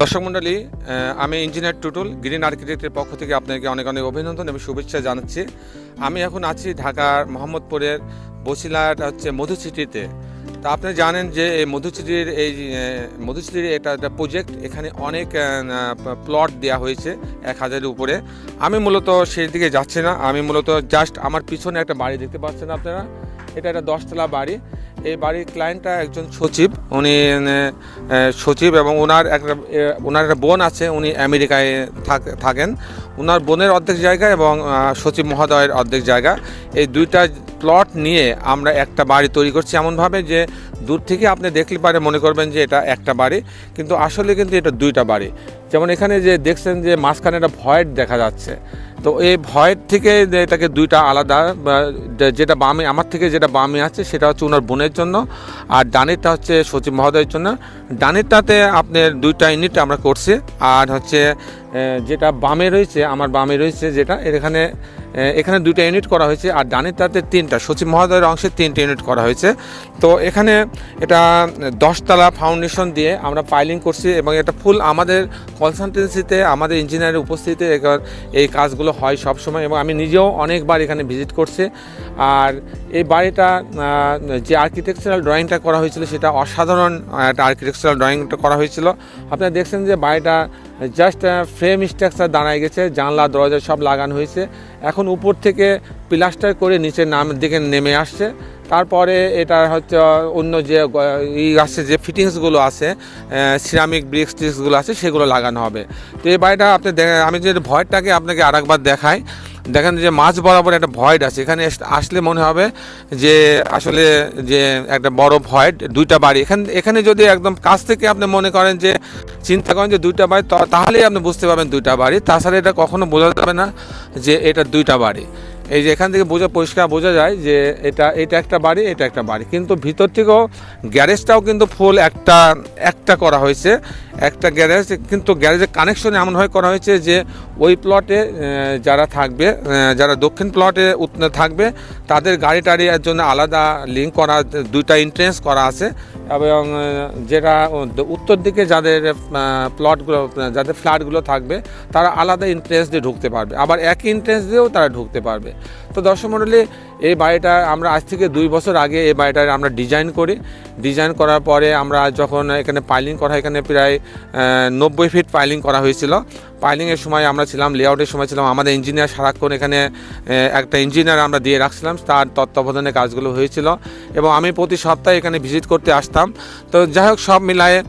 দর্শক মণ্ডলী, আমি ইঞ্জিনিয়ার টুটুল গ্রিন আর্কিটেক্টের পক্ষ থেকে আপনাকে অনেক অনেক অভিনন্দন এবং শুভেচ্ছা জানাচ্ছি। আমি এখন আছি ঢাকার মোহাম্মদপুরের বছিলার মধুচিটিতে। তা আপনি জানেন যে এই মধুচিটির এটা একটা প্রজেক্ট, এখানে অনেক প্লট দেওয়া হয়েছে 1000-এর উপরে। আমি মূলত সেই দিকে যাচ্ছি না, আমি মূলত জাস্ট আমার পিছনে একটা বাড়ি দেখতে পাচ্ছেন আপনারা, এটা একটা 10তলা বাড়ি। এই বাড়ির ক্লায়েন্টটা একজন সচিব, উনি সচিব এবং ওনার একটা বোন আছে, উনি আমেরিকায় থাকেন। ওনার বোনের অর্ধেক জায়গা এবং সচিব মহোদয়ের অর্ধেক জায়গা, এই দুইটা প্লট নিয়ে আমরা একটা বাড়ি তৈরি করছি এমনভাবে যে দূর থেকে আপনি দেখলে পারে মনে করবেন যে এটা একটা বাড়ি, কিন্তু আসলে কিন্তু এটা দুইটা বাড়ি। যেমন এখানে যে দেখছেন যে মাঝখানে একটা ভয়েড দেখা যাচ্ছে, তো এই ভয়েড থেকে এটাকে দুইটা আলাদা, যেটা বামে আমার থেকে যেটা বামে আছে সেটা হচ্ছে ওনার বোনের জন্য, আর ডানেরটা হচ্ছে সচিব মহোদয়ের জন্য। ডানেরটাতে আপনার দুইটা ইউনিট আমরা করছি, আর হচ্ছে যেটা বামে রয়েছে, আমার বামে রয়েছে যেটা এখানে দুইটা ইউনিট করা হয়েছে, আর ডানেরটাতে তিনটা, সচিব মহোদয়ের অংশে 3টে ইউনিট করা হয়েছে। তো এখানে এটা 10তলা ফাউন্ডেশন দিয়ে আমরা পাইলিং করছি এবং এটা ফুল আমাদের কনসালটেন্সিতে, আমাদের ইঞ্জিনিয়ারের উপস্থিতিতে এই কাজগুলো হয় সব সময়, এবং আমি নিজেও অনেকবার এখানে ভিজিট করছি। আর এই বাড়িটা যে আর্কিটেকচারাল ড্রয়িংটা করা হয়েছিল সেটা অসাধারণ একটা আর্কিটেকচারাল ড্রয়িংটা করা হয়েছিল। আপনারা দেখছেন যে বাড়িটা জাস্ট ফ্রেম স্ট্রাকচার দাঁড়ায় গেছে, জানলা দরজা সব লাগানো হয়েছে। এখন উপর থেকে প্লাস্টার করে নিচের দিকে নেমে আসছে। তারপরে এটা হচ্ছে অন্য যে আছে, যে ফিটিংসগুলো আছে, সিরামিক ব্রিক্সগুলো আছে, সেগুলো লাগানো হবে। তো এই বাড়িটা আপনি আমি যে ভয়েডটাকে আপনাকে আরেকবার দেখাই, দেখেন যে মাঝ বরাবর একটা ভয়েড আছে। এখানে আসলে মনে হবে যে আসলে যে একটা বড় ভয়েড, দুইটা বাড়ি। এখানে যদি একদম কাছ থেকে আপনি মনে করেন যে চিন্তা করেন যে দুইটা বাড়ি, তাহলেই আপনি বুঝতে পারবেন দুইটা বাড়ি। তাছাড়া এটা কখনো বোঝা যাবে না যে এটা দুইটা বাড়ি। এই যে এখান থেকে পরিষ্কার বোঝা যায় যে এটা একটা বাড়ি, এটা একটা বাড়ি। কিন্তু ভিতর থেকেও গ্যারেজটাও কিন্তু ফুল একটা করা হয়েছে, একটা গ্যারেজ। কিন্তু গ্যারেজের কানেকশন এমনভাবে করা হয়েছে যে ওই প্লটে যারা থাকবে, যারা দক্ষিণ প্লটে থাকবে, তাদের গাড়ি টাড়ির জন্য আলাদা লিঙ্ক করা, দুইটা এন্ট্রেন্স করা আছে। এবং যেটা উত্তর দিকে যাদের প্লটগুলো, যাদের ফ্ল্যাটগুলো থাকবে, তারা আলাদা এন্ট্রেন্স দিয়ে ঢুকতে পারবে, আবার একই এন্ট্রেন্স দিয়েও তারা ঢুকতে পারবে। তো দর্শক মণ্ডলী, এই বাড়িটা আমরা আজ থেকে 2 বছর আগে এই বাড়িটার আমরা ডিজাইন করি। ডিজাইন করার পরে আমরা যখন এখানে পাইলিং করা, এখানে প্রায় 90 ফিট পাইলিং করা হয়েছিল। পাইলিংয়ের সময় আমরা ছিলাম, লেআউটের সময় ছিলাম, আমাদের ইঞ্জিনিয়ার সারাক্ষণ এখানে একটা ইঞ্জিনিয়ার আমরা দিয়ে রাখছিলাম, তার তত্ত্বাবধানে কাজগুলো হয়েছিল। এবং আমি প্রতি সপ্তাহে এখানে ভিজিট করতে আসতাম। তো যাই হোক, সব মিলায়ে